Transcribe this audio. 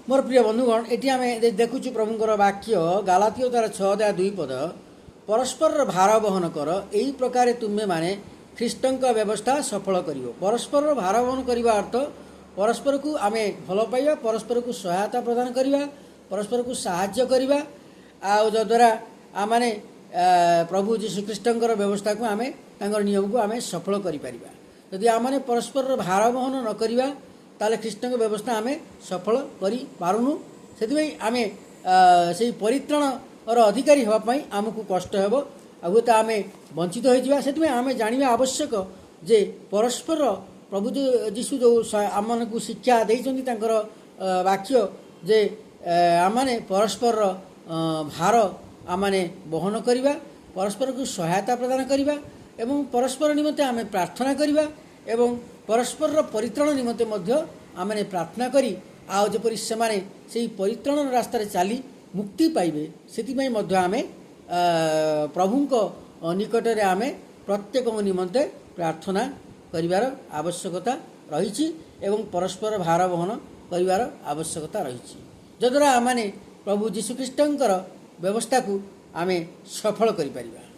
मोर प्रिय बंधुगण ये आम देखुचु प्रभुंर वाक्य गालातियो तार 6:2 परस्पर भार बहन कर यही प्रकार तुम्हें माने ख्रीष्टंक व्यवस्था सफल कर परस्पर भार बहन करने अर्थ परस्पर को आम भल पाइबा परस्पर को सहायता प्रदान करवा परस्पर को साहाय्य करवा आद्वारा आम मैंने प्रभु जीशुख्रीष्टर व्यवस्था को आम नियम को आम सफल करी आम मैंने परस्पर भार बहन न करवा ताले ख्रीष्टंक व्यवस्था आम सफल करि पारुनु से आम से परित्राण अधिकारी होगापाई आमको कष्ट हेब हूँ आम वंचित हो आम जाना आवश्यक जे परस्पर प्रभु जीशु जो आम को शिक्षा देते वाक्य जे आम परस्पर भार आम बहन करवा परस्पर को सहायता प्रदान करवा एवं परस्पर निमंते आम प्रार्थना करवा एवं परस्पर परित्राण निमंते आम प्रार्थना करी आजपरी से परित्राण रास्तार चली मुक्ति पाइबे से आम प्रभुंक निकट में आम प्रत्येक निमंते प्रार्थना करिवार आवश्यकता रही एवं परस्पर भार बहन करिवार आवश्यकता रही जद्वारा आम प्रभु जीशुख्रीष्टर व्यवस्था को आम सफल करि परिबा।